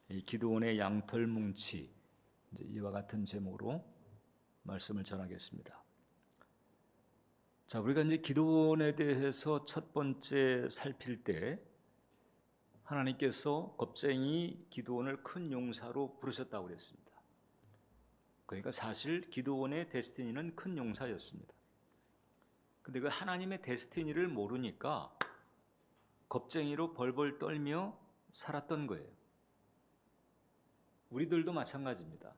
이 기드온의 양털 뭉치, 이제 이와 같은 제목으로 말씀을 전하겠습니다. 자, 우리가 이제 기드온에 대해서 첫 번째 살필 때 하나님께서 겁쟁이 기드온을 큰 용사로 부르셨다고 그랬습니다. 그러니까 사실 기드온의 데스티니는 큰 용사였습니다. 근데 그 하나님의 데스티니를 모르니까 겁쟁이로 벌벌 떨며 살았던 거예요. 우리들도 마찬가지입니다.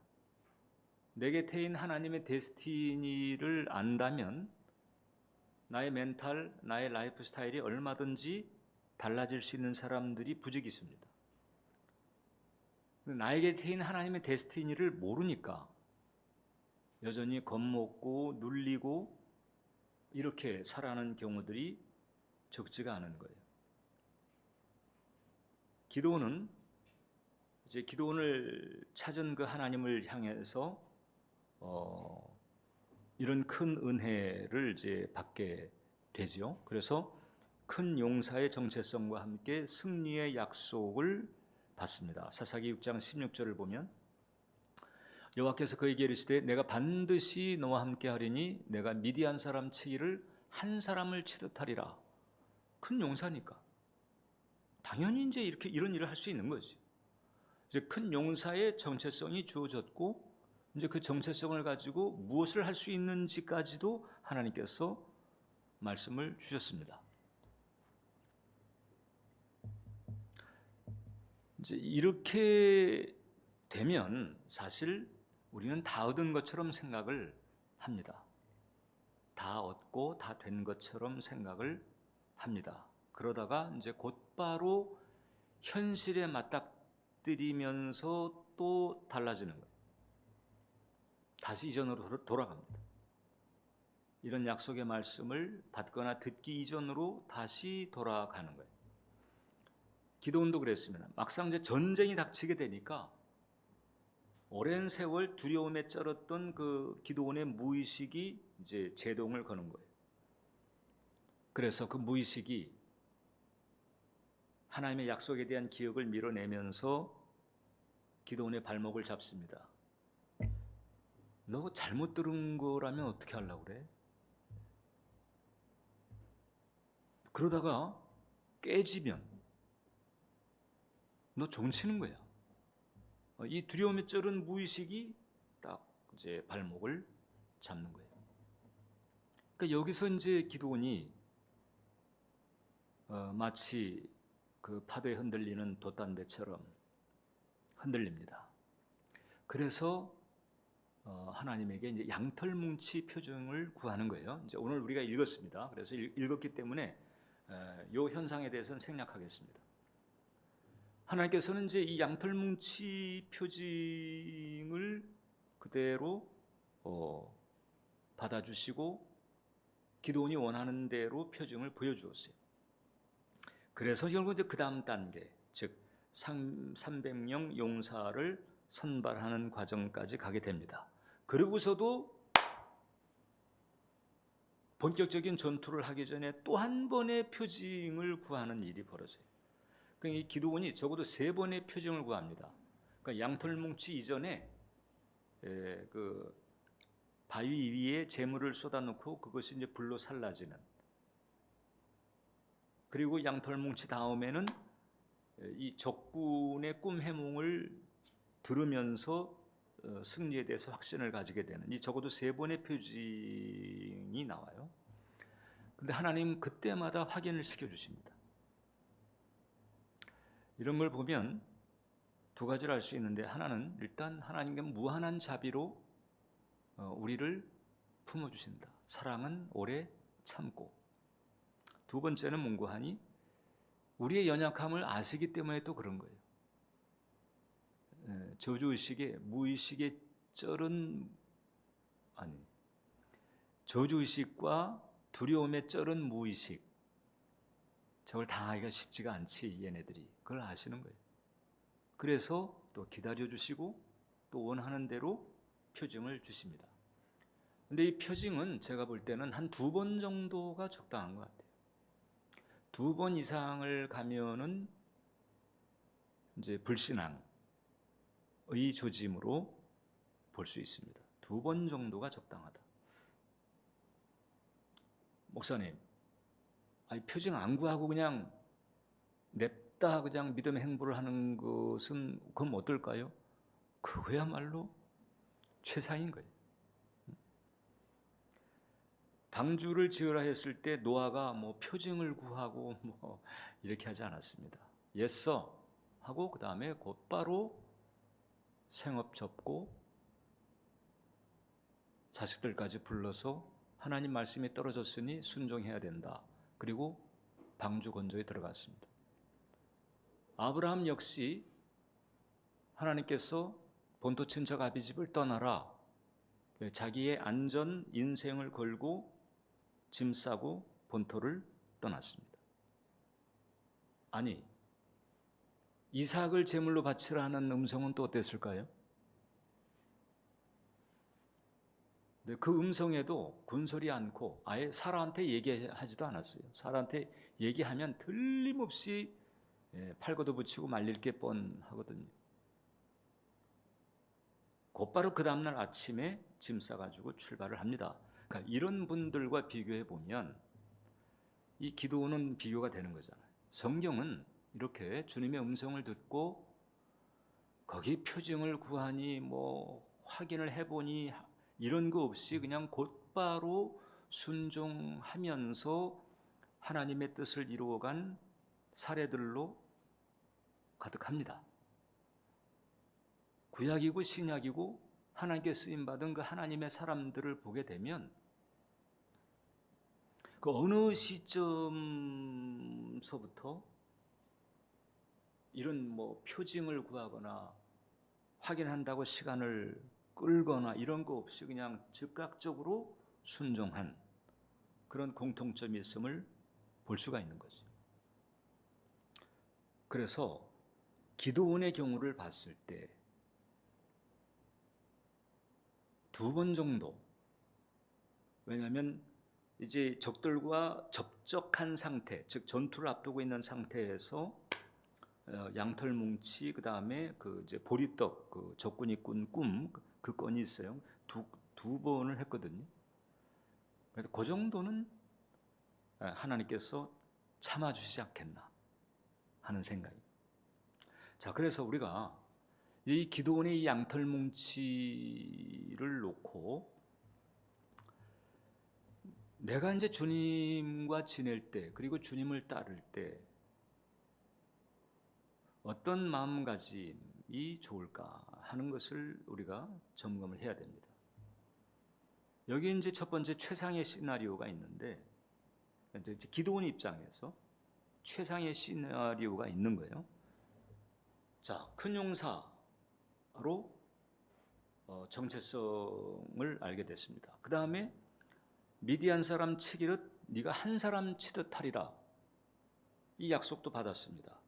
내 곁에 하나님의 데스티니를 안다면 나의 멘탈, 나의 라이프 스타일이 얼마든지 달라질 수 있는 사람들이 부득이 있습니다. 나의 곁에 있는 하나님의 데스티니를 모르니까 여전히 겁먹고 눌리고 이렇게 살아가는 경우들이 적지가 않은 거예요. 기드온은 이제 기드온을 찾은 그 하나님을 향해서 이런 큰 은혜를 이제 받게 되죠. 그래서 큰 용사의 정체성과 함께 승리의 약속을 받습니다. 사사기 6장 16절을 보면 여호와께서 그에게 이르시되 내가 반드시 너와 함께 하리니 내가 미디안 사람 치기를 한 사람을 치듯 하리라. 큰 용사니까 당연히 이제 이렇게 이런 일을 할 수 있는 거지. 이제 큰 용사의 정체성이 주어졌고 이제 그 정체성을 가지고 무엇을 할 수 있는지까지도 하나님께서 말씀을 주셨습니다. 이제 이렇게 되면 사실 우리는 다 얻은 것처럼 생각을 합니다. 다 얻고 다 된 것처럼 생각을 합니다. 그러다가 이제 곧바로 현실에 맞닥뜨리면서 또 달라지는 거예요. 다시 이전으로 돌아갑니다. 이런 약속의 말씀을 받거나 듣기 이전으로 다시 돌아가는 거예요. 기드온도 그랬습니다. 막상 이제 전쟁이 닥치게 되니까 오랜 세월 두려움에 쩔었던 그 기드온의 무의식이 이제 제동을 거는 거예요. 그래서 그 무의식이 하나님의 약속에 대한 기억을 밀어내면서 기드온의 발목을 잡습니다. 너 잘못 들은 거라면 어떻게 하려고 그래? 그러다가 깨지면 너 종치는 거야. 이 두려움에 쩔은 무의식이 딱 이제 발목을 잡는 거예요. 그러니까 여기서 이제 기드온이 마치 그 파도에 흔들리는 돛단배처럼 흔들립니다. 그래서 하나님에게 이제 양털뭉치 표징을 구하는 거예요. 이제 오늘 우리가 읽었습니다. 그래서 읽었기 때문에 이 현상에 대해서는 생략하겠습니다. 하나님께서는 이제 이 양털뭉치 표징을 그대로 받아주시고 기드온이 원하는 대로 표징을 보여주었어요. 그래서 결국 이제 그 다음 단계, 즉 300명 용사를 선발하는 과정까지 가게 됩니다. 그러고서도 본격적인 전투를 하기 전에 또 한 번의 표징을 구하는 일이 벌어져요. 그러니까 이 기드온이 적어도 3번의 표징을 구합니다. 그러니까 양털뭉치 이전에 그 바위 위에 재물을 쏟아놓고 그것이 이제 불로 살라지는, 그리고 양털뭉치 다음에는 이 적군의 꿈 해몽을 들으면서 승리에 대해서 확신을 가지게 되는 이 적어도 3번의 표징이 나와요. 그런데 하나님 그때마다 확인을 시켜주십니다. 이런 걸 보면 두 가지를 알 수 있는데, 하나는 일단 하나님께 무한한 자비로 우리를 품어주신다. 사랑은 오래 참고. 두 번째는 문고하니 우리의 연약함을 아시기 때문에 또 그런 거예요. 저주의식에 무의식에 쩔은 저주의식과 두려움에 쩔은 무의식, 저걸 당하기가 쉽지가 않지 얘네들이. 그걸 아시는 거예요. 그래서 또 기다려주시고 또 원하는 대로 표징을 주십니다. 근데 이 표징은 제가 볼 때는 한 2번 정도가 적당한 것 같아요. 2번 이상을 가면은 이제 불신앙, 조짐으로 볼 수 있습니다. 2번 정도가 적당하다. 목사님, 표징 안 구하고 그냥 냅다 그냥 믿음의 행보를 하는 것은 그럼 어떨까요? 그거야말로 최상인 거예요. 방주를 지으라 했을 때 노아가 뭐 표징을 구하고 뭐 이렇게 하지 않았습니다. yes 하고 그 다음에 곧바로 생업 접고 자식들까지 불러서 하나님 말씀이 떨어졌으니 순종해야 된다. 그리고 방주 건조에 들어갔습니다. 아브라함 역시 하나님께서 본토 친척 아비집을 떠나라. 자기의 안전 인생을 걸고 짐 싸고 본토를 떠났습니다. 아니, 이삭을 제물로 바치라 하는 음성은 또 어땠을까요? 그 음성에도 군소리 않고 아예 사라한테 얘기하지도 않았어요. 사라한테 얘기하면 틀림없이 팔고도 붙이고 말릴 게 뻔하거든요. 곧바로 그 다음날 아침에 짐 싸가지고 출발을 합니다. 그러니까 이런 분들과 비교해 보면 이 기도는 비교가 되는 거잖아요. 성경은 이렇게 주님의 음성을 듣고 거기 표징을 구하니 뭐 확인을 해보니 이런 거 없이 그냥 곧바로 순종하면서 하나님의 뜻을 이루어간 사례들로 가득합니다. 구약이고 신약이고 하나님께 쓰임받은 그 하나님의 사람들을 보게 되면 그 어느 시점서부터 이런 뭐 표징을 구하거나 확인한다고 시간을 끌거나 이런 거 없이 그냥 즉각적으로 순종한 그런 공통점이 있음을 볼 수가 있는 거죠. 그래서 기드온의 경우를 봤을 때 2번 정도, 왜냐하면 이제 적들과 접촉한 상태, 즉 전투를 앞두고 있는 상태에서 양털 뭉치, 그 다음에 그 이제 보리떡, 그 적군이 꾼 꿈, 그 건이 있어요. 두 번을 했거든요. 그래서 그 정도는 하나님께서 참아주시지 않겠나 하는 생각이. 자, 그래서 우리가 이 기드온의 이 양털 뭉치를 놓고 내가 이제 주님과 지낼 때, 그리고 주님을 따를 때 어떤 마음가짐이 좋을까 하는 것을 우리가 점검을 해야 됩니다. 여기 이제 첫 번째 최상의 시나리오가 있는데, 이제 기드온 입장에서 최상의 시나리오가 있는 거예요. 자, 큰 용사로 정체성을 알게 됐습니다. 그 다음에 미디안 사람 치기릇 네가 한 사람 치듯 하리라, 이 약속도 받았습니다.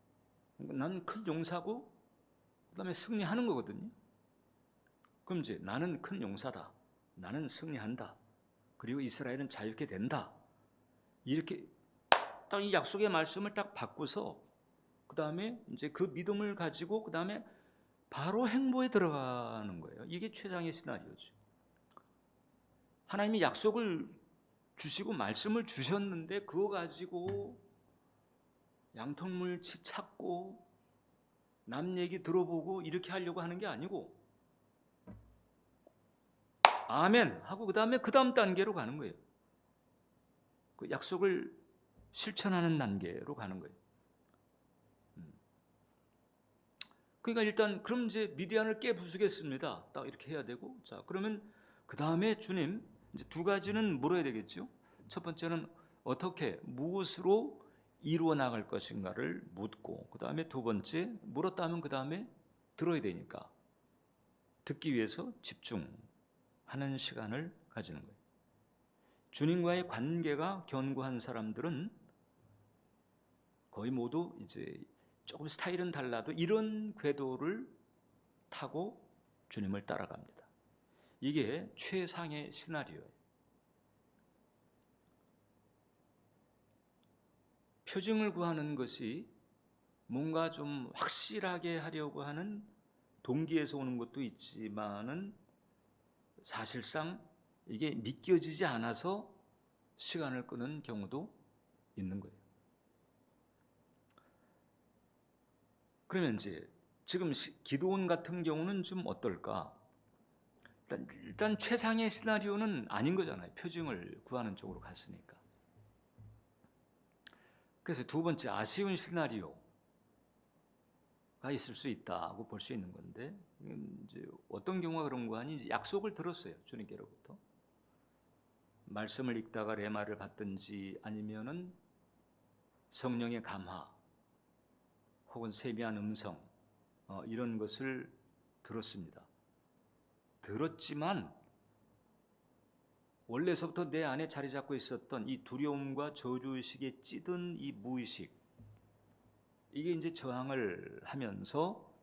난 큰 용사고 그 다음에 승리하는 거거든요. 그럼 이제 나는 큰 용사다, 나는 승리한다, 그리고 이스라엘은 자유케 된다, 이렇게 딱 이 약속의 말씀을 딱 바꾸서 그 다음에 이제 그 믿음을 가지고 그 다음에 바로 행보에 들어가는 거예요. 이게 최상의 시나리오죠. 하나님이 약속을 주시고 말씀을 주셨는데 그거 가지고 양털물치 찾고 남 얘기 들어보고 이렇게 하려고 하는 게 아니고 아멘 하고 그 다음 단계로 가는 거예요. 그 약속을 실천하는 단계로 가는 거예요. 그러니까 일단 그럼 이제 미디안을 깨부수겠습니다. 딱 이렇게 해야 되고, 자 그러면 그 다음에 주님 이제 2가지는 물어야 되겠죠. 첫 번째는 어떻게 무엇으로 이루어 나갈 것인가를 묻고, 그 다음에 2번째 물었다면 그 다음에 들어야 되니까 듣기 위해서 집중하는 시간을 가지는 거예요. 주님과의 관계가 견고한 사람들은 거의 모두 이제 조금 스타일은 달라도 이런 궤도를 타고 주님을 따라갑니다. 이게 최상의 시나리오예요. 표징을 구하는 것이 뭔가 좀 확실하게 하려고 하는 동기에서 오는 것도 있지만은 사실상 이게 믿겨지지 않아서 시간을 끄는 경우도 있는 거예요. 그러면 이제 지금 기도원 같은 경우는 좀 어떨까? 일단 최상의 시나리오는 아닌 거잖아요. 표징을 구하는 쪽으로 갔으니까. 그래서 두 번째 아쉬운 시나리오가 있을 수 있다고 볼 수 있는 건데, 이제 어떤 경우가 그런 거 아니? 약속을 들었어요, 주님께로부터. 말씀을 읽다가 레마를 받든지 아니면은 성령의 감화 혹은 세미한 음성 이런 것을 들었습니다. 들었지만 원래서부터 내 안에 자리 잡고 있었던 이 두려움과 저주의식에 찌든 이 무의식, 이게 이제 저항을 하면서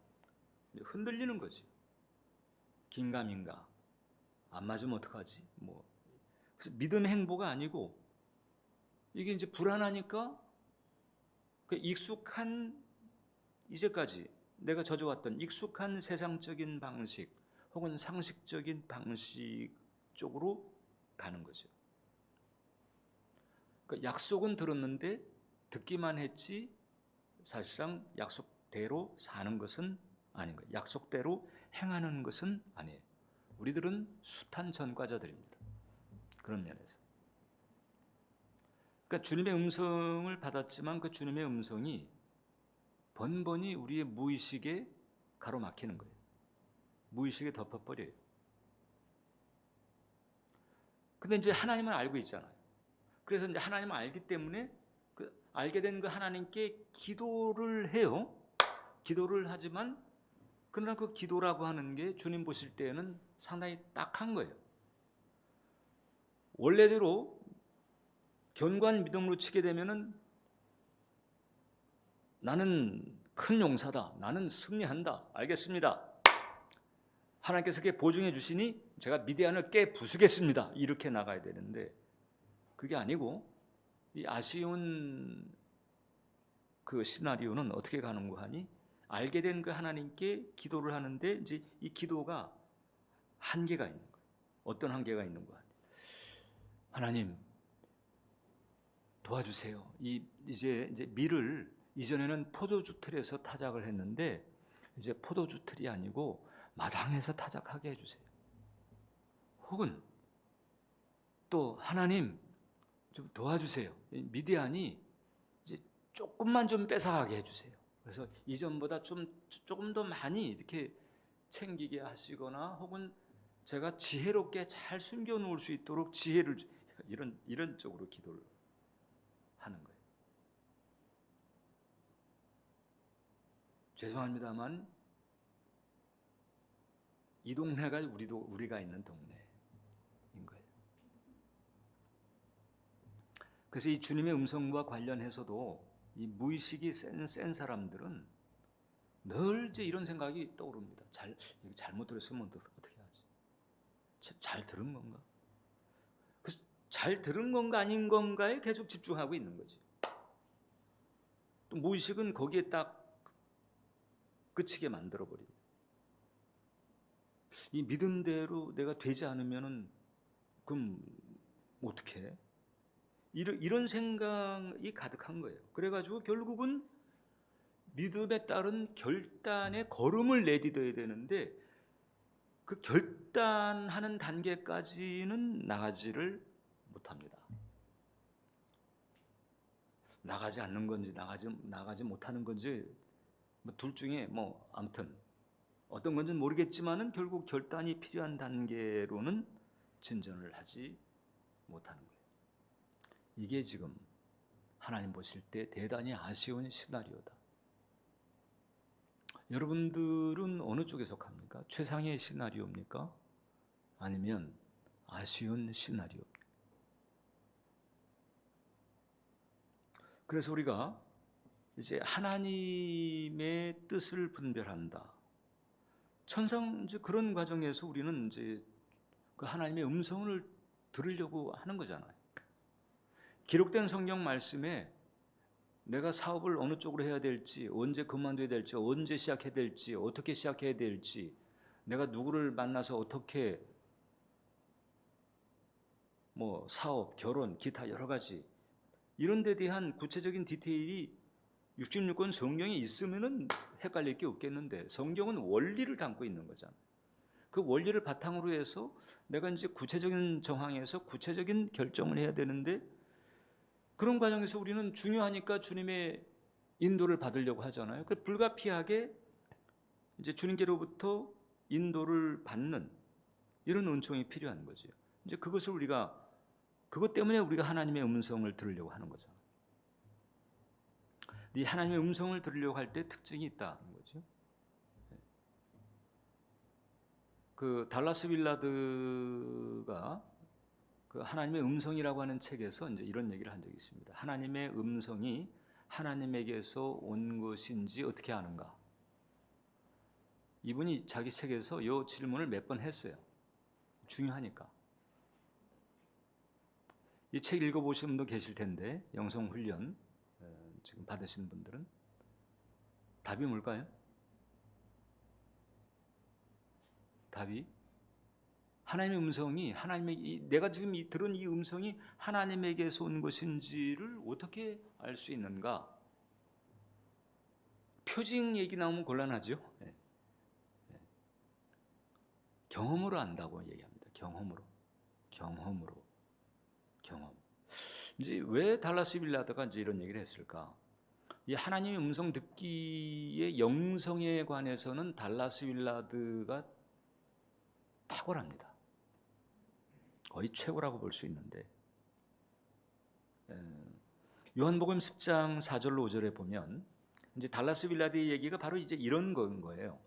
흔들리는 거지. 긴가민가, 안 맞으면 어떡하지? 그래서 믿음의 행보가 아니고 이게 이제 불안하니까 그 익숙한, 이제까지 내가 져져왔던 익숙한 세상적인 방식 혹은 상식적인 방식 쪽으로 가는 거죠. 그러니까 약속은 들었는데 듣기만 했지 사실상 약속대로 사는 것은 아닌 거예요. 약속대로 행하는 것은 아니에요. 우리들은 숱한 전과자들입니다. 그런 면에서. 그러니까 주님의 음성을 받았지만 그 주님의 음성이 번번이 우리의 무의식에 가로막히는 거예요. 무의식에 덮어버려요. 근데 이제 하나님은 알고 있잖아요. 그래서 이제 하나님을 알기 때문에 알게 된 그 하나님께 기도를 해요. 기도를 하지만 그러나 그 기도라고 하는 게 주님 보실 때에는 상당히 딱한 거예요. 원래대로 견고한 믿음으로 치게 되면은 나는 큰 용사다. 나는 승리한다. 알겠습니다. 하나님께서 그렇게 보증해 주시니 제가 미디안을 깨 부수겠습니다. 이렇게 나가야 되는데 그게 아니고 이 아쉬운 그 시나리오는 어떻게 가는가 하니 알게 된 그 하나님께 기도를 하는데 이제 이 기도가 한계가 있는 거예요. 어떤 한계가 있는가 하니 하나님 도와주세요. 이제 밀을 이전에는 포도주 틀에서 타작을 했는데 이제 포도주 틀이 아니고 마당에서 타작하게 해주세요. 혹은 또 하나님 좀 도와주세요. 미디안이 이제 조금만 좀 뺏어가게 해주세요. 그래서 이전보다 조금 더 많이 이렇게 챙기게 하시거나 혹은 제가 지혜롭게 잘 숨겨놓을 수 있도록 지혜를 이런 쪽으로 기도를 하는 거예요. 죄송합니다만 이 동네가 우리가 있는 동네인 거예요. 그래서 이 주님의 음성과 관련해서도 이 무의식이 센 사람들은 늘 이제 이런 생각이 떠오릅니다. 잘못 들었으면 어떻게 하지? 잘 들은 건가? 그래서 잘 들은 건가 아닌 건가에 계속 집중하고 있는 거지. 또 무의식은 거기에 딱 그치게 만들어버립니다. 이 믿은 대로 내가 되지 않으면은 그럼 어떻게 해? 이런 생각이 가득한 거예요. 그래가지고 결국은 믿음에 따른 결단의 걸음을 내딛어야 되는데 그 결단하는 단계까지는 나가지를 못합니다. 나가지 않는 건지 나가지 못하는 건지 둘 중에 아무튼 어떤 건지는 모르겠지만은 결국 결단이 필요한 단계로는 진전을 하지 못하는 거예요. 이게 지금 하나님 보실 때 대단히 아쉬운 시나리오다. 여러분들은 어느 쪽에 속합니까? 최상의 시나리오입니까? 아니면 아쉬운 시나리오입니까? 그래서 우리가 이제 하나님의 뜻을 분별한다. 천상 이제 그런 과정에서 우리는 이제 그 하나님의 음성을 들으려고 하는 거잖아요. 기록된 성경 말씀에 내가 사업을 어느 쪽으로 해야 될지, 언제 그만둬야 될지, 언제 시작해야 될지, 어떻게 시작해야 될지, 내가 누구를 만나서 어떻게 뭐 사업, 결혼, 기타 여러 가지 이런 데 대한 구체적인 디테일이 66권 성경에 있으면은 헷갈릴 게 없겠는데, 성경은 원리를 담고 있는 거잖아요. 그 원리를 바탕으로 해서 내가 이제 구체적인 정황에서 구체적인 결정을 해야 되는데, 그런 과정에서 우리는 중요하니까 주님의 인도를 받으려고 하잖아요. 그 불가피하게 이제 주님께로부터 인도를 받는 이런 은총이 필요한 거죠. 이제 그것을 우리가, 그것 때문에 우리가 하나님의 음성을 들으려고 하는 거죠. 이 하나님의 음성을 들으려고 할 때 특징이 있다는 거죠. 그 달라스 윌라드가 그 하나님의 음성이라고 하는 책에서 이제 이런 얘기를 한 적이 있습니다. 하나님의 음성이 하나님에게서 온 것인지 어떻게 아는가? 이분이 자기 책에서 이 질문을 몇 번 했어요. 중요하니까. 이 책 읽어보신 분도 계실 텐데, 영성훈련 지금 받으신 분들은 답이 뭘까요? 답이 하나님의 음성이, 내가 지금 들은 이 음성이 하나님에게서 온 것인지를 어떻게 알 수 있는가? 표징 얘기 나오면 곤란하죠. 네. 경험으로 안다고 얘기합니다. 경험. 이제 왜 달라스 윌라드가 이제 이런 얘기를 했을까? 이 하나님의 음성 듣기의 영성에 관해서는 달라스 윌라드가 탁월합니다. 거의 최고라고 볼 수 있는데, 요한복음 10장 4절로 5절에 보면 이제 달라스 윌라드의 얘기가 바로 이제 이런 건 거예요.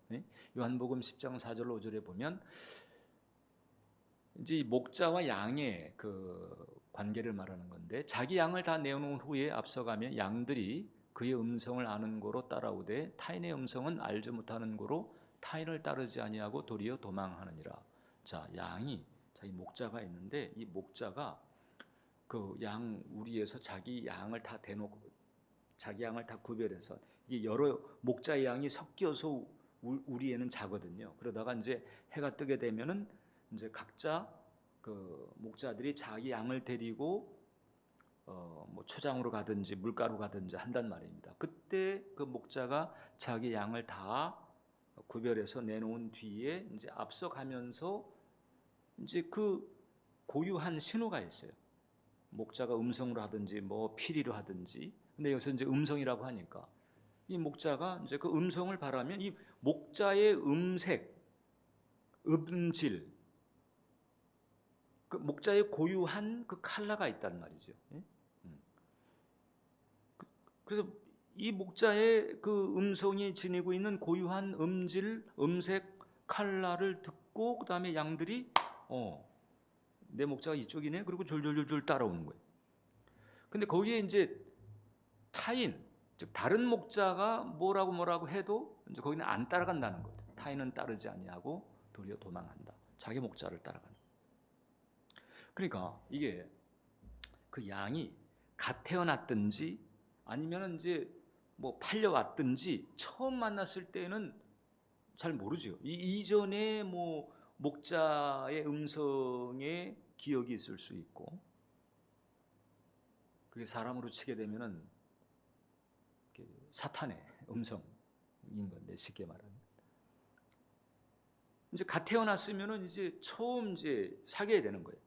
요한복음 10장 4절로 5절에 보면 이제 목자와 양의 그 관계를 말하는 건데, 자기 양을 다 내어놓은 후에 앞서가면 양들이 그의 음성을 아는 고로 따라오되 타인의 음성은 알지 못하는 고로 타인을 따르지 아니하고 도리어 도망하느니라. 자, 양이 자기 목자가 있는데, 이 목자가 그 양 우리에서 자기 양을 다 대놓고 자기 양을 다 구별해서, 이게 여러 목자의 양이 섞여서 우리에는 자거든요. 그러다가 이제 해가 뜨게 되면은 이제 각자 그 목자들이 자기 양을 데리고 뭐 초장으로 가든지 물가로 가든지 한단 말입니다. 그때 그 목자가 자기 양을 다 구별해서 내놓은 뒤에 이제 앞서가면서 이제 그 고유한 신호가 있어요. 목자가 음성으로 하든지 뭐 피리로 하든지. 근데 여기서 이제 음성이라고 하니까 이 목자가 이제 그 음성을 바라면 이 목자의 음색, 음질, 그 목자의 고유한 그 컬러가 있단 말이죠. 그래서 이 목자의 그 음성이 지니고 있는 고유한 음질, 음색, 컬러를 듣고 그 다음에 양들이 내 목자가 이쪽이네. 그리고 졸졸졸 따라오는 거예요. 근데 거기에 이제 타인, 즉 다른 목자가 뭐라고 해도 이제 거기는 안 따라간다는 거죠. 타인은 따르지 아니하고 도리어 도망한다. 자기 목자를 따라가는. 그러니까 이게 그 양이 갓 태어났든지 아니면 이제 뭐 팔려왔든지 처음 만났을 때는 잘 모르죠. 이전에 뭐 목자의 음성에 기억이 있을 수 있고, 그게 사람으로 치게 되면은 사탄의 음성인 건데, 쉽게 말하면 이제 갓 태어났으면은 이제 처음 이제 사귀어야 되는 거예요.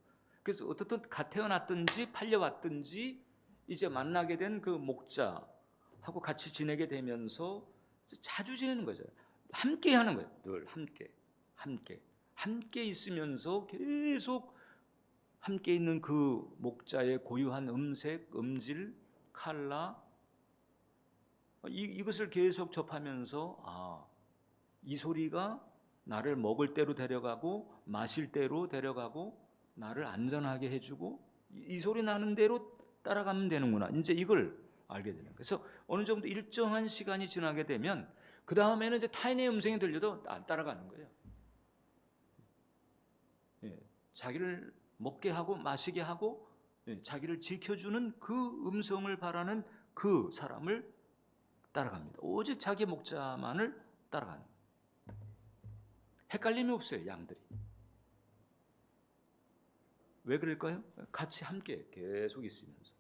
그래서 어떻든 갓 태어났든지 팔려왔든지 이제 만나게 된 그 목자하고 같이 지내게 되면서 자주 지내는 거죠. 함께 하는 거예요. 늘 함께 있으면서 계속 함께 있는 그 목자의 고유한 음색, 음질, 컬러, 이것을 계속 접하면서 이 소리가 나를 먹을 때로 데려가고 마실 때로 데려가고 나를 안전하게 해주고 이 소리 나는 대로 따라가면 되는구나. 이제 이걸 알게 되는 거예요. 그래서 어느 정도 일정한 시간이 지나게 되면 그 다음에는 이제 타인의 음성이 들려도 안 따라가는 거예요. 자기를 먹게 하고 마시게 하고 자기를 지켜주는 그 음성을 바라는 그 사람을 따라갑니다. 오직 자기 목자만을 따라가는 거예요. 헷갈림이 없어요, 양들이. 왜 그럴까요? 같이 함께 계속 있으면서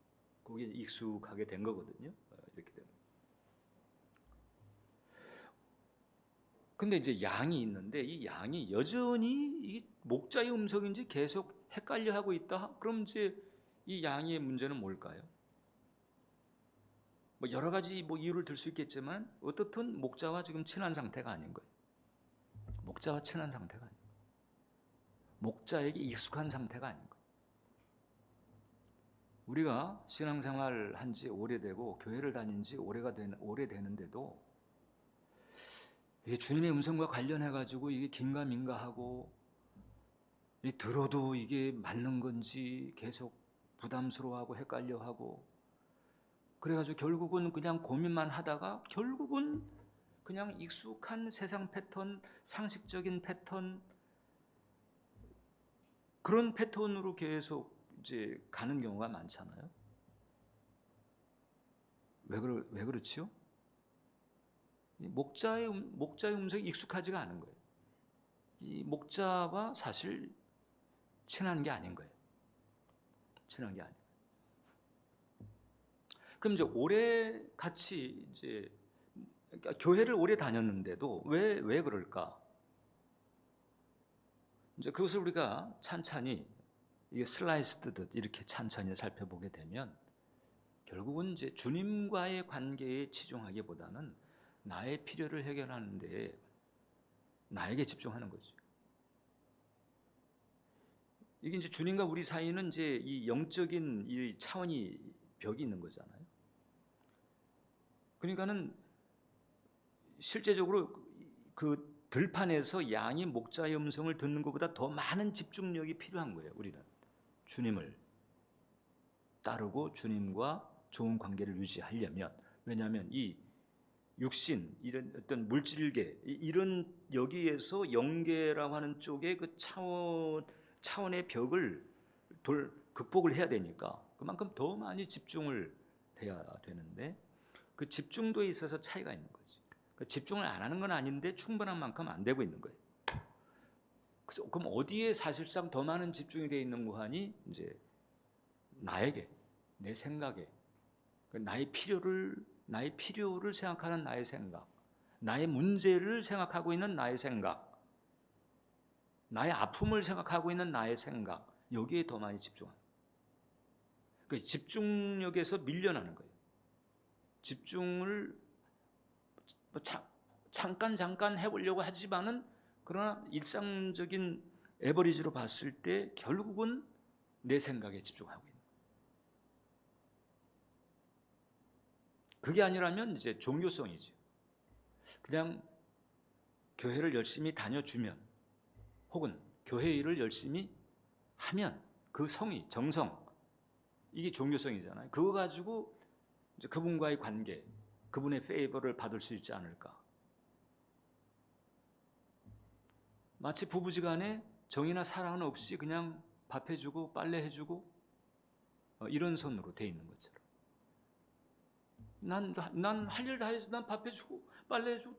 거기에 익숙하게 된 거거든요. 이렇게 되면. 근데 이제 양이 있는데 이 양이 여전히 이 목자의 음성인지 계속 헷갈려 하고 있다. 그럼 이제 이 양의 문제는 뭘까요? 뭐 여러 가지 뭐 이유를 들 수 있겠지만 어떻든 목자와 지금 친한 상태가 아닌 거예요. 목자와 친한 상태가 아닌 거예요. 목자에게 익숙한 상태가 아닌 거예요. 우리가 신앙생활 한 지 오래되고 교회를 다닌 지 오래되는데도 이게 주님의 음성과 관련해 가지고 이게 긴가민가하고 들어도 이게 맞는 건지 계속 부담스러워하고 헷갈려하고 그래가지고 결국은 그냥 고민만 하다가 결국은 그냥 익숙한 세상 패턴, 상식적인 패턴 그런 패턴으로 계속 이제 가는 경우가 많잖아요. 왜 그렇지요? 목자의 음성이 익숙하지가 않은 거예요. 이 목자와 사실 친한 게 아닌 거예요. 친한 게 아니에요. 그럼 이제 오래 같이 이제 그러니까 교회를 오래 다녔는데도 왜 그럴까? 이제 그것을 우리가 찬찬히 이게 슬라이스 뜨듯 이렇게 찬찬히 살펴보게 되면 결국은 이제 주님과의 관계에 치중하기보다는 나의 필요를 해결하는데 나에게 집중하는 거죠. 이게 이제 주님과 우리 사이는 이제 이 영적인 이 차원이 벽이 있는 거잖아요. 그러니까는 실제적으로 그 들판에서 양이 목자의 음성을 듣는 것보다 더 많은 집중력이 필요한 거예요. 우리는 주님을 따르고 주님과 좋은 관계를 유지하려면 왜냐하면 이 육신 이런 어떤 물질계 이런 여기에서 영계라고 하는 쪽에 그 차원의 벽을 극복을 해야 되니까 그만큼 더 많이 집중을 해야 되는데 그 집중도에 있어서 차이가 있는 거죠. 그러니까 집중을 안 하는 건 아닌데 충분한 만큼 안 되고 있는 거예요. 그래서 그럼 어디에 사실상 더 많은 집중이 되어 있는 거 하니 이제 나에게 내 생각에 나의 필요를 생각하는 나의 생각, 나의 문제를 생각하고 있는 나의 생각, 나의 아픔을 생각하고 있는 나의 생각 여기에 더 많이 집중합니다. 그러니까 집중력에서 밀려나는 거예요. 집중을 잠깐 해보려고 하지만은 그러나 일상적인 에버리지로 봤을 때 결국은 내 생각에 집중하고 있는 거예요. 그게 아니라면 이제 종교성이죠. 그냥 교회를 열심히 다녀주면 혹은 교회 일을 열심히 하면 그 성의, 정성 이게 종교성이잖아요. 그거 가지고 이제 그분과의 관계, 그분의 페이버를 받을 수 있지 않을까. 마치 부부지간에 정이나 사랑은 없이 그냥 밥 해주고 빨래 해주고 이런 선으로 돼 있는 것처럼 난 할 일 다 했어. 난 밥 해주고 빨래 해주고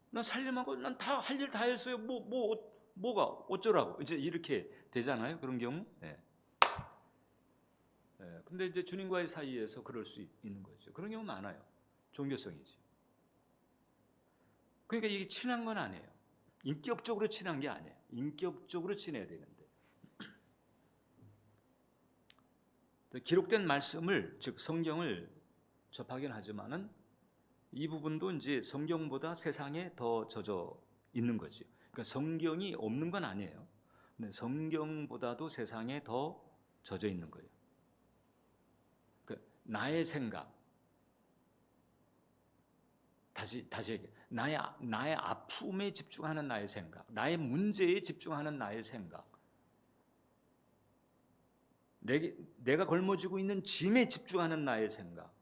난 살림하고 난 다 할 일 다 했어요. 뭐가 어쩌라고 이제 이렇게 되잖아요. 그런 경우. 예. 근데 이제 주님과의 사이에서 그럴 수 있는 거죠. 그런 경우 많아요. 종교성이지. 그러니까 이게 친한 건 아니에요. 인격적으로 친한 게 아니에요. 인격적으로 친해야 되는데 기록된 말씀을 즉 성경을 접하긴 하지만은 이 부분도 이제 성경보다 세상에 더 젖어 있는 거죠. 그러니까 성경이 없는 건 아니에요. 근데 성경보다도 세상에 더 젖어 있는 거예요. 그러니까 나의 생각, 다시 얘기해. 나의 아픔에 집중하는 나의 생각, 나의 문제에 집중하는 나의 생각, 내가 걸머지고 있는 짐에 집중하는 나의 생각,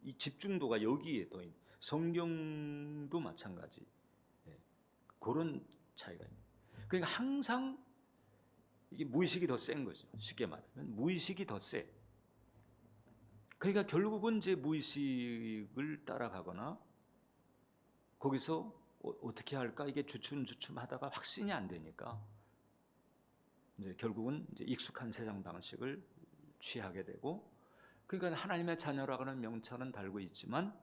이 집중도가 여기에 더 있는. 성경도 마찬가지. 그런 차이가 있는. 그러니까 항상 이게 무의식이 더 센 거죠. 쉽게 말하면 무의식이 더 세. 그러니까 결국은 이제 무의식을 따라가거나 거기서 어떻게 할까 이게 주춤주춤하다가 확신이 안 되니까 이제 결국은 이제 익숙한 세상 방식을 취하게 되고, 그러니까 하나님의 자녀라고는 명찰은 달고 있지만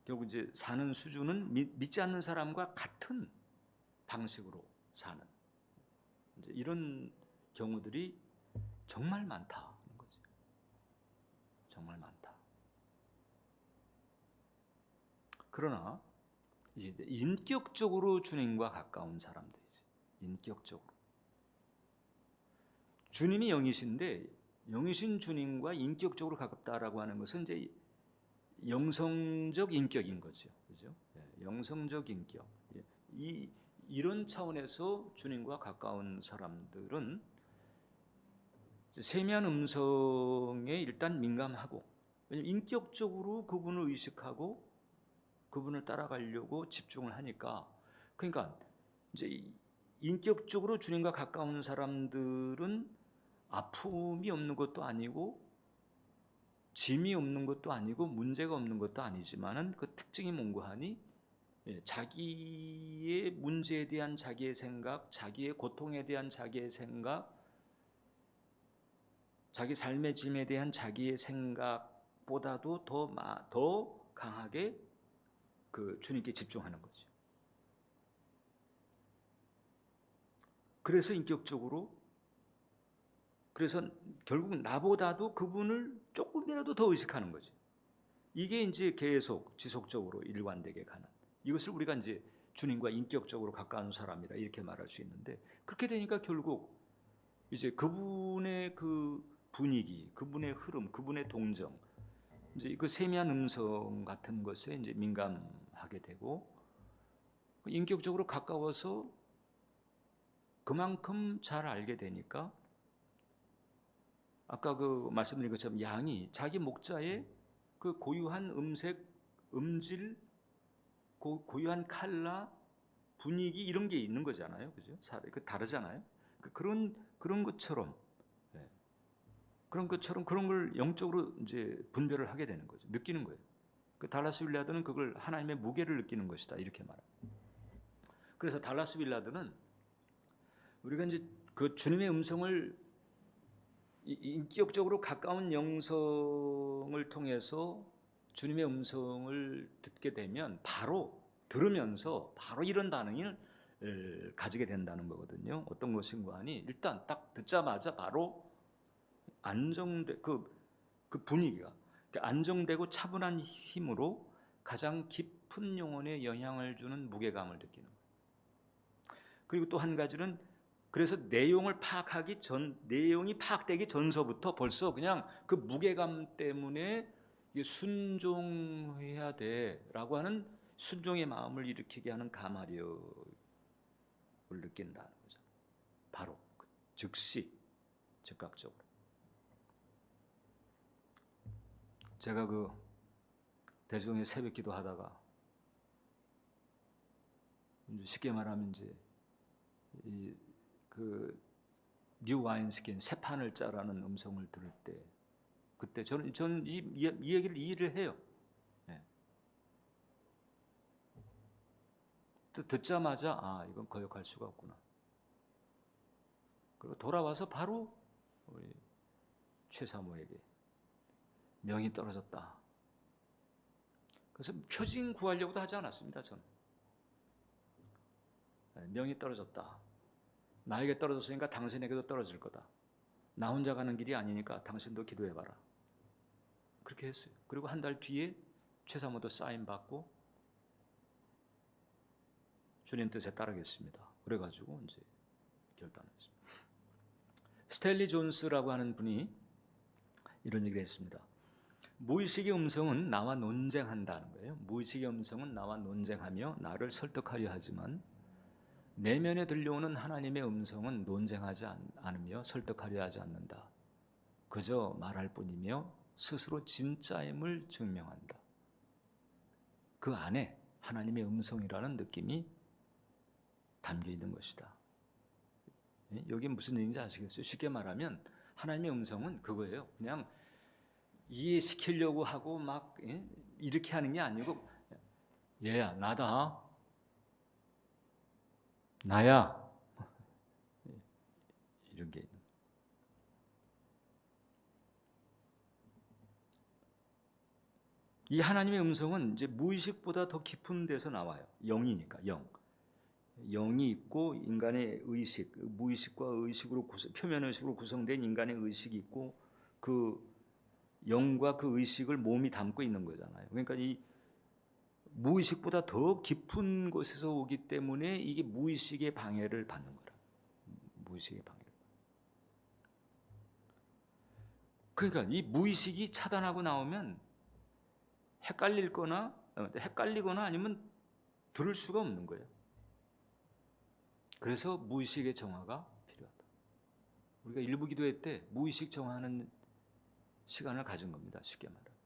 결국 이제 사는 수준은 믿지 않는 사람과 같은 방식으로 사는 이제 이런 경우들이 정말 많다는 거죠. 정말 많다. 그러나 이제 인격적으로 주님과 가까운 사람들이지. 인격적으로. 주님이 영이신데 영이신 주님과 인격적으로 가깝다라고 하는 것은 이제 영성적 인격인 거죠. 그죠? 영성적 인격. 이런 차원에서 주님과 가까운 사람들은 세미한 음성에 일단 민감하고, 왜냐하면 인격적으로 그분을 의식하고 그분을 따라가려고 집중을 하니까, 그러니까 이제 인격적으로 주님과 가까운 사람들은 아픔이 없는 것도 아니고 짐이 없는 것도 아니고 문제가 없는 것도 아니지만은 그 특징이 뭔가 하니 자기의 문제에 대한 자기의 생각, 자기의 고통에 대한 자기의 생각, 자기 삶의 짐에 대한 자기의 생각보다도 더 강하게 그 주님께 집중하는 거죠. 그래서 인격적으로, 그래서 결국은 나보다도 그분을 조금이라도 더 의식하는 거죠. 이게 이제 계속 지속적으로 일관되게 가는, 이것을 우리가 이제 주님과 인격적으로 가까운 사람이라 이렇게 말할 수 있는데, 그렇게 되니까 결국 이제 그분의 그 분위기, 그분의 흐름, 그분의 동정, 이제 그 세미한 음성 같은 것에 이제 민감하게 되고, 인격적으로 가까워서 그만큼 잘 알게 되니까 아까 그 말씀드린 것처럼 양이 자기 목자의 그 고유한 음색, 음질, 고유한 컬러, 분위기 이런 게 있는 거잖아요, 그죠? 그 다르잖아요. 그런 것처럼, 그런 걸 영적으로 이제 분별을 하게 되는 거죠. 느끼는 거예요. 그 달라스 윌라드는 그걸 하나님의 무게를 느끼는 것이다 이렇게 말합니다. 그래서 달라스 윌라드는 우리가 이제 그 주님의 음성을 인격적으로 가까운 영성을 통해서 주님의 음성을 듣게 되면 바로 들으면서 바로 이런 반응을 가지게 된다는 거거든요. 어떤 것인가 하니 일단 딱 듣자마자 바로 그 분위기가 안정되고 차분한 힘으로 가장 깊은 영혼에 영향을 주는 무게감을 느끼는 거예요. 그리고 또 한 가지는, 그래서 내용이 파악되기 전서부터 벌써 그냥 그 무게감 때문에 순종해야 돼라고 하는 순종의 마음을 일으키게 하는 가마력을 느낀다는 거죠. 바로 즉시, 즉각적으로. 제가 그 대중의 새벽 기도하다가 쉽게 말하면 이제 그 뉴 와인스킨 새 판을 짜라는 음성을 들을 때, 그때 저는 이 얘기를 이해를 해요. 네. 듣자마자 이건 거역할 수가 없구나. 그리고 돌아와서 바로 우리 최사모에게 명이 떨어졌다. 그래서 표징 구하려고도 하지 않았습니다. 저는 명이 떨어졌다. 나에게 떨어졌으니까 당신에게도 떨어질 거다. 나 혼자 가는 길이 아니니까 당신도 기도해봐라. 그렇게 했어요. 그리고 한 달 뒤에 최사모도 사인 받고 주님 뜻에 따르겠습니다. 그래가지고 이제 결단했습니다. 스탠리 존스라고 하는 분이 이런 얘기를 했습니다. 무의식의 음성은 나와 논쟁한다는 거예요. 무의식의 음성은 나와 논쟁하며 나를 설득하려 하지만 내면에 들려오는 하나님의 음성은 논쟁하지 않으며 설득하려 하지 않는다. 그저 말할 뿐이며 스스로 진짜임을 증명한다. 그 안에 하나님의 음성이라는 느낌이 담겨 있는 것이다. 여기 무슨 얘기인지 아시겠어요? 쉽게 말하면 하나님의 음성은 그거예요. 그냥 이해시키려고 하고 막 이렇게 하는 게 아니고, 얘야 나다, 나야, 이런 게 있는. 이 하나님의 음성은 이제 무의식보다 더 깊은 데서 나와요. 영이니까 영이 있고 인간의 의식, 무의식과 의식으로 표면 의식으로 구성된 인간의 의식이 있고 그 영과 그 의식을 몸이 담고 있는 거잖아요. 그러니까 이 무의식보다 더 깊은 곳에서 오기 때문에 이게 무의식의 방해를 받는 거라. 무의식의 방해. 그러니까 이 무의식이 차단하고 나오면 헷갈리거나 아니면 들을 수가 없는 거예요. 그래서 무의식의 정화가 필요하다. 우리가 일부 기도회 때 무의식 정화하는 시간을 가진 겁니다. 쉽게 말하면.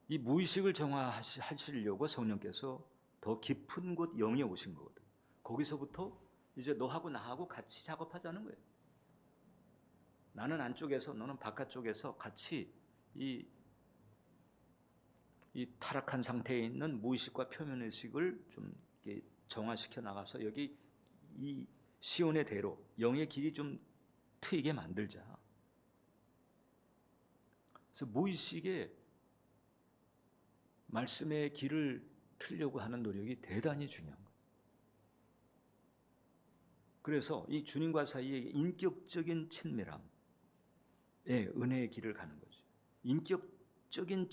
이 무의식을 정화하시려고 성령께서 더 깊은 곳 영에 오신 거거든요. 거기서부터 이제 너하고 나하고 같이 작업하자는 거예요. 나는 안쪽에서 너는 바깥쪽에서 같이 이 타락한 상태에 있는 무의식과 표면의식을 좀 정화시켜 나가서 여기 이 시온의 대로 영의 길이 좀 트이게 만들자. 그래서 무의식에 말씀의 길을 틀려고 하는 노력이 대단히 중요한 거예요. 그래서 이 주님과 사이에 인격적인 친밀함, 은혜의 길을 가는 거죠. 인격적인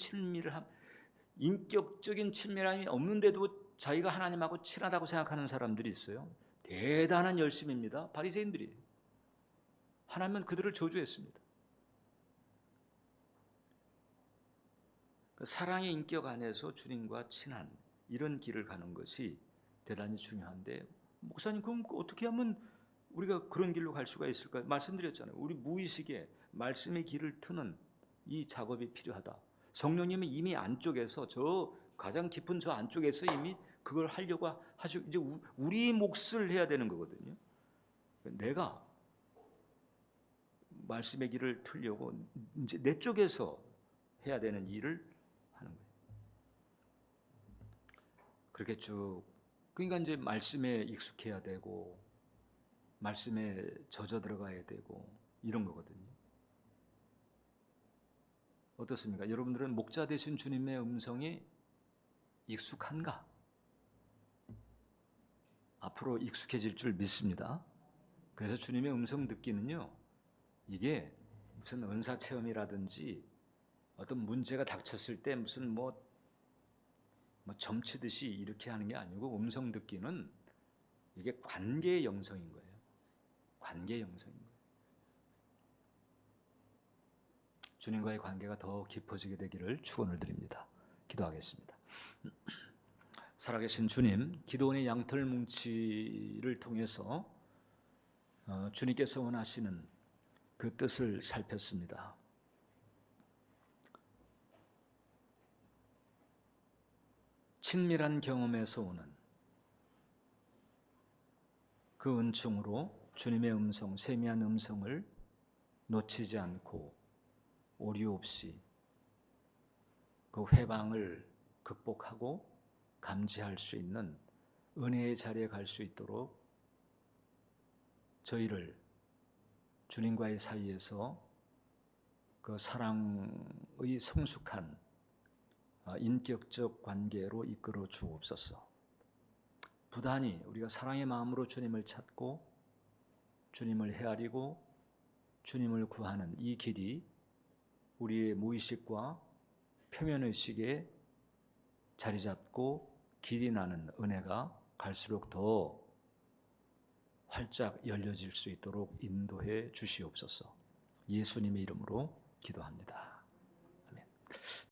친밀함이 없는데도 자기가 하나님하고 친하다고 생각하는 사람들이 있어요. 대단한 열심입니다. 바리새인들이. 하나님은 그들을 저주했습니다. 사랑의 인격 안에서 주님과 친한 이런 길을 가는 것이 대단히 중요한데, 목사님 그럼 어떻게 하면 우리가 그런 길로 갈 수가 있을까요? 말씀드렸잖아요. 우리 무의식에 말씀의 길을 트는 이 작업이 필요하다. 성령님은 이미 안쪽에서 가장 깊은 저 안쪽에서 이미 그걸 하려고 하시고 이제 우리 몫을 해야 되는 거거든요. 내가 말씀의 길을 틀려고 이제 내 쪽에서 해야 되는 일을 하는 거예요. 그렇게 쭉 그러니까 이제 말씀에 익숙해야 되고 말씀에 젖어 들어가야 되고 이런 거거든요. 어떻습니까? 여러분들은 목자 되신 주님의 음성이 익숙한가? 앞으로 익숙해질 줄 믿습니다. 그래서 주님의 음성 듣기는요, 이게 무슨 은사 체험이라든지 어떤 문제가 닥쳤을 때 무슨 뭐 점치듯이 이렇게 하는 게 아니고, 음성 듣기는 이게 관계의 영성인 거예요. 관계의 영성인 거예요. 주님과의 관계가 더 깊어지게 되기를 축원을 드립니다. 기도하겠습니다. 살아계신 주님, 기도원의 양털 뭉치를 통해서 주님께서 원하시는 그 뜻을 살폈습니다. 친밀한 경험에서 오는 그 은총으로 주님의 음성, 세미한 음성을 놓치지 않고 오류 없이 그 회방을 극복하고 감지할 수 있는 은혜의 자리에 갈 수 있도록 저희를 주님과의 사이에서 그 사랑의 성숙한 인격적 관계로 이끌어 주옵소서. 부단히 우리가 사랑의 마음으로 주님을 찾고 주님을 헤아리고 주님을 구하는 이 길이 우리의 무의식과 표면의식에 자리 잡고 길이 나는 은혜가 갈수록 더 활짝 열려질 수 있도록 인도해 주시옵소서. 예수님의 이름으로 기도합니다. 아멘.